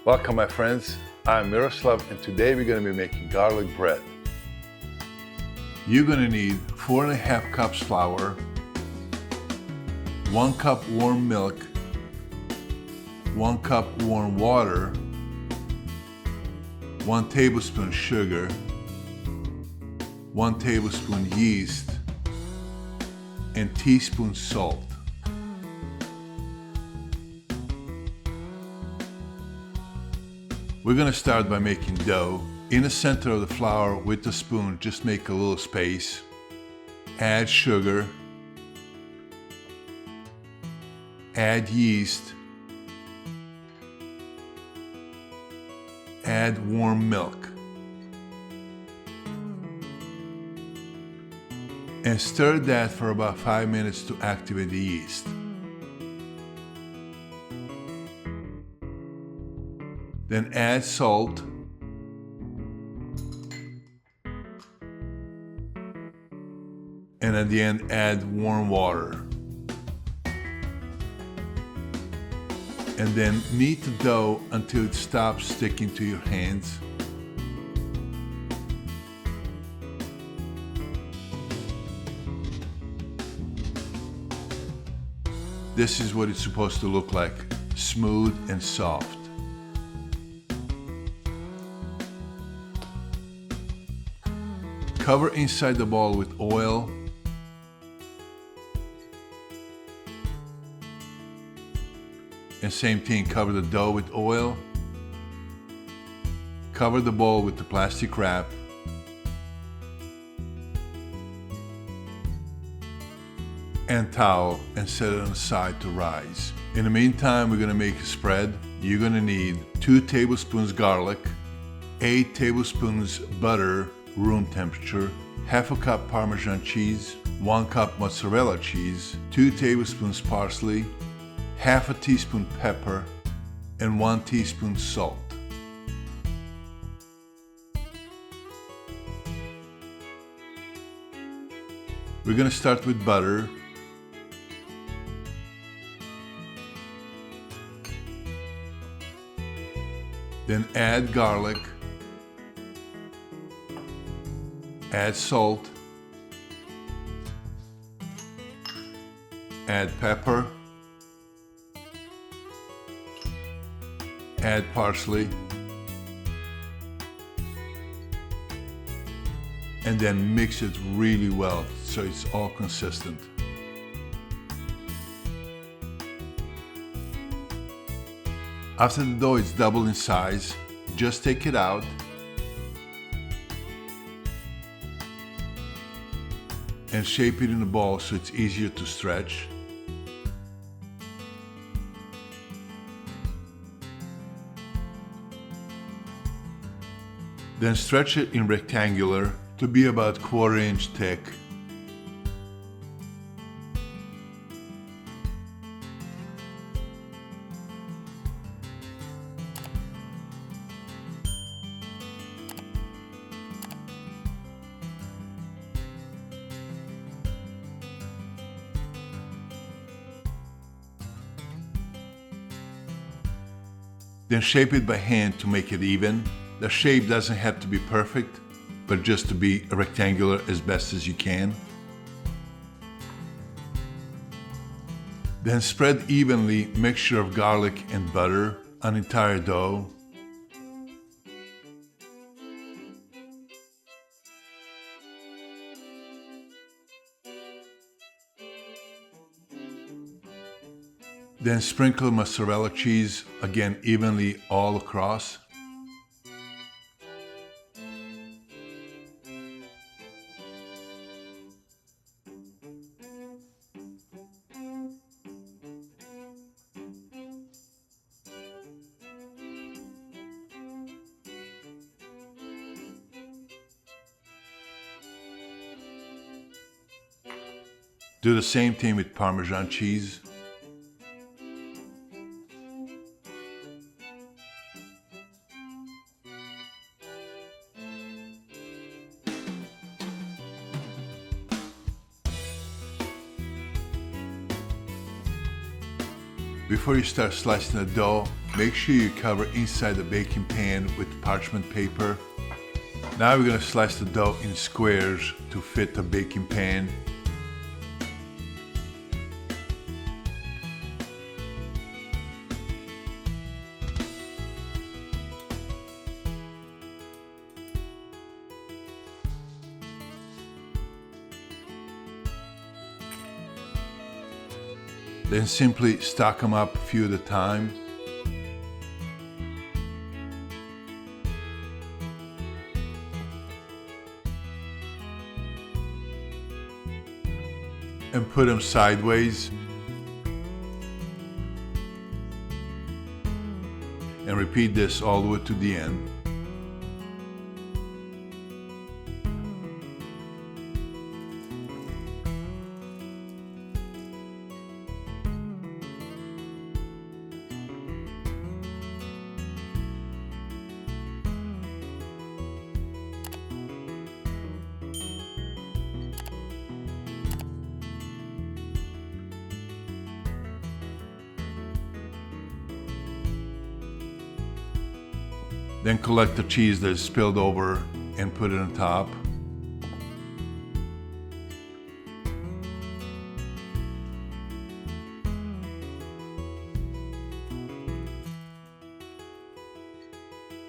Welcome my friends, I'm Miroslav and today we're going to be making garlic bread. You're going to need 4.5 cups flour, 1 cup warm milk, 1 cup warm water, 1 tablespoon sugar, 1 tablespoon yeast, and teaspoon salt. We're going to start by making dough. In the center of the flour with the spoon, just make a little space. Add sugar. Add yeast. Add warm milk. And stir that for about 5 minutes to activate the yeast. Then add salt. And at the end, add warm water. And then knead the dough until it stops sticking to your hands. This is what it's supposed to look like, smooth and soft. Cover inside the ball with oil. And same thing, cover the dough with oil. Cover the bowl with the plastic wrap. And towel and set it on the side to rise. In the meantime, we're gonna make a spread. You're gonna need 2 tablespoons garlic, 8 tablespoons butter, room temperature, half a cup Parmesan cheese, 1 cup mozzarella cheese, 2 tablespoons parsley, half a teaspoon pepper, and 1 teaspoon salt. We're going to start with butter. Then add garlic. Add salt. Add pepper. Add parsley. And then mix it really well so it's all consistent. After the dough is doubled in size, just take it out. And shape it in a ball so it's easier to stretch. Then stretch it in rectangular to be about 1/4 inch thick. Then shape it by hand to make it even. The shape doesn't have to be perfect, but just to be rectangular as best as you can. Then spread evenly mixture of garlic and butter on entire dough. Then sprinkle mozzarella cheese, again evenly all across. Do the same thing with Parmesan cheese. Before you start slicing the dough, make sure you cover inside the baking pan with parchment paper. Now we're going to slice the dough in squares to fit the baking pan. Then simply stack them up a few at a time. And put them sideways. And repeat this all the way to the end. Then collect the cheese that is spilled over and put it on top.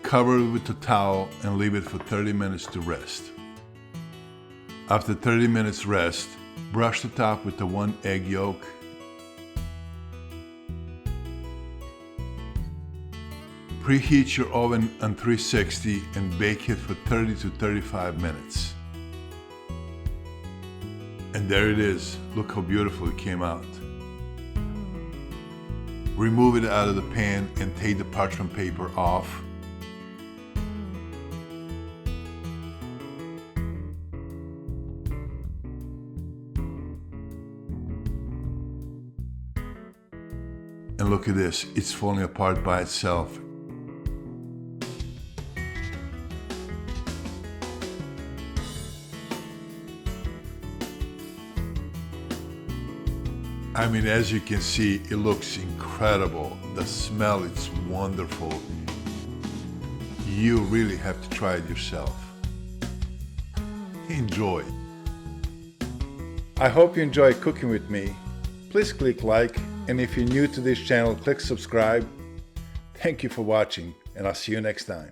Cover it with a towel and leave it for 30 minutes to rest. After 30 minutes rest, brush the top with the 1 egg yolk. Preheat your oven on 360 and bake it for 30 to 35 minutes. And there it is. Look how beautiful it came out. Remove it out of the pan and take the parchment paper off. And look at this, it's falling apart by itself. I mean, as you can see, it looks incredible. The smell is wonderful. You really have to try it yourself. Enjoy. I hope you enjoy cooking with me. Please click like, and if you're new to this channel, click subscribe. Thank you for watching, and I'll see you next time.